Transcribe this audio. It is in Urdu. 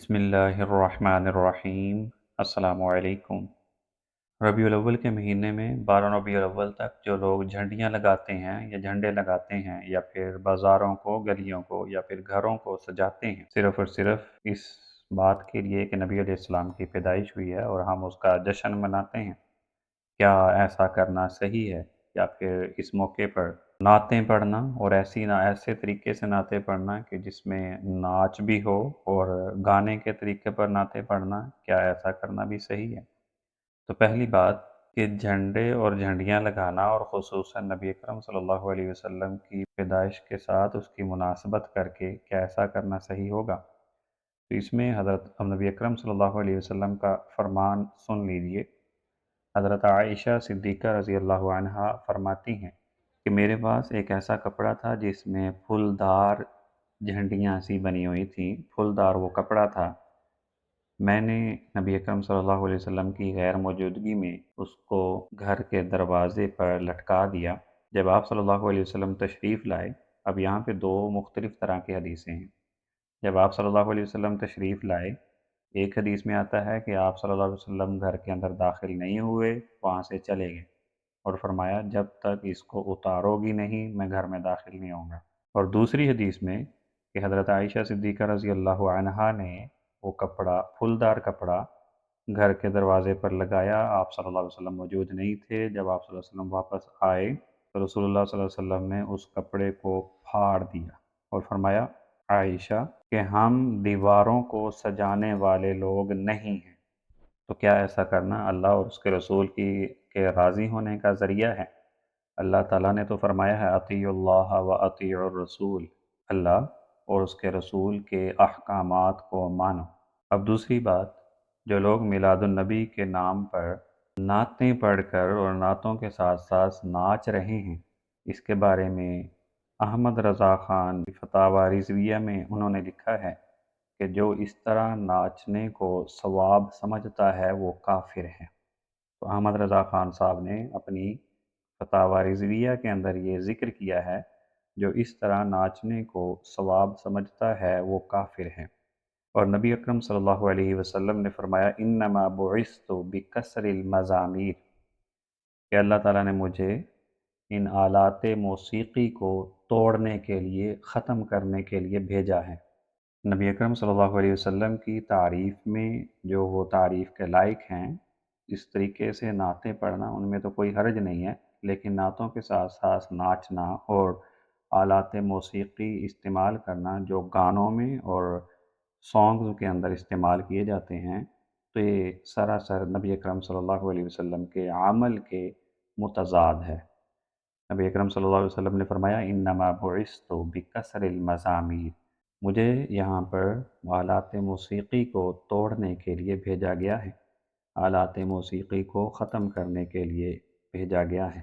بسم اللہ الرحمن الرحیم۔ السلام علیکم۔ ربیع الاول کے مہینے میں 12 ربیع الاول تک جو لوگ جھنڈیاں لگاتے ہیں یا جھنڈے لگاتے ہیں یا پھر بازاروں کو، گلیوں کو یا پھر گھروں کو سجاتے ہیں، صرف اور صرف اس بات کے لیے کہ نبی علیہ السلام کی پیدائش ہوئی ہے اور ہم اس کا جشن مناتے ہیں، کیا ایسا کرنا صحیح ہے؟ یا پھر اس موقع پر نعتیں پڑھنا اور ایسے طریقے سے نعتیں پڑھنا کہ جس میں ناچ بھی ہو اور گانے کے طریقے پر نعتیں پڑھنا، کیا ایسا کرنا بھی صحیح ہے؟ تو پہلی بات کہ جھنڈے اور جھنڈیاں لگانا اور خصوصاً نبی اکرم صلی اللہ علیہ وسلم کی پیدائش کے ساتھ اس کی مناسبت کر کے کیا ایسا کرنا صحیح ہوگا؟ تو اس میں حضرت نبی اکرم صلی اللہ علیہ وسلم کا فرمان سن لیجئے۔ حضرت عائشہ صدیقہ رضی اللہ عنہا فرماتی ہیں کہ میرے پاس ایک ایسا کپڑا تھا جس میں پھولدار جھنڈیاں سی بنی ہوئی تھیں، پھولدار وہ کپڑا تھا۔ میں نے نبی اکرم صلی اللہ علیہ وسلم کی غیر موجودگی میں اس کو گھر کے دروازے پر لٹکا دیا۔ جب آپ صلی اللہ علیہ وسلم تشریف لائے، اب یہاں پہ دو مختلف طرح کی حدیثیں ہیں۔ جب آپ صلی اللہ علیہ وسلم تشریف لائے، ایک حدیث میں آتا ہے کہ آپ صلی اللہ علیہ وسلم گھر کے اندر داخل نہیں ہوئے، وہاں سے چلے گئے اور فرمایا جب تک اس کو اتارو گی نہیں میں گھر میں داخل نہیں ہوں گا۔ اور دوسری حدیث میں کہ حضرت عائشہ صدیقہ رضی اللہ عنہا نے وہ کپڑا، پھولدار کپڑا گھر کے دروازے پر لگایا، آپ صلی اللہ علیہ وسلم موجود نہیں تھے۔ جب آپ صلی اللہ علیہ وسلم واپس آئے تو رسول اللہ صلی اللہ علیہ وسلم نے اس کپڑے کو پھاڑ دیا اور فرمایا عائشہ کہ ہم دیواروں کو سجانے والے لوگ نہیں ہیں، تو کیا ایسا کرنا اللہ اور اس کے رسول کے راضی ہونے کا ذریعہ ہے؟ اللہ تعالیٰ نے تو فرمایا ہے اطیعوا اللہ و اطیعوا الرسول، اللہ اور اس کے رسول کے احکامات کو مانو۔ اب دوسری بات، جو لوگ میلاد النبی کے نام پر نعتیں پڑھ کر اور نعتوں کے ساتھ ساتھ ناچ رہے ہیں، اس کے بارے میں احمد رضا خان فتاوی رضویہ میں انہوں نے لکھا ہے کہ جو اس طرح ناچنے کو ثواب سمجھتا ہے وہ کافر ہے۔ تو احمد رضا خان صاحب نے اپنی فتاوی رضویہ کے اندر یہ ذکر کیا ہے، جو اس طرح ناچنے کو ثواب سمجھتا ہے وہ کافر ہے۔ اور نبی اکرم صلی اللہ علیہ وسلم نے فرمایا انما بعثت بکسر المزامیر، کہ اللہ تعالیٰ نے مجھے ان آلات موسیقی کو توڑنے کے لیے، ختم کرنے کے لیے بھیجا ہے۔ نبی اکرم صلی اللہ علیہ وسلم کی تعریف میں جو وہ تعریف کے لائق ہیں، اس طریقے سے نعتیں پڑھنا ان میں تو کوئی حرج نہیں ہے، لیکن نعتوں کے ساتھ ساتھ ناچنا اور آلات موسیقی استعمال کرنا جو گانوں میں اور سانگز کے اندر استعمال کیے جاتے ہیں، تو یہ سراسر نبی اکرم صلی اللہ علیہ وسلم کے عمل کے متضاد ہے۔ نبی اکرم صلی اللہ علیہ وسلم نے فرمایا انما بعثت بکسر المزامیر، مجھے یہاں پر آلات موسیقی کو توڑنے کے لیے بھیجا گیا ہے، آلات موسیقی کو ختم کرنے کے لیے بھیجا گیا ہے۔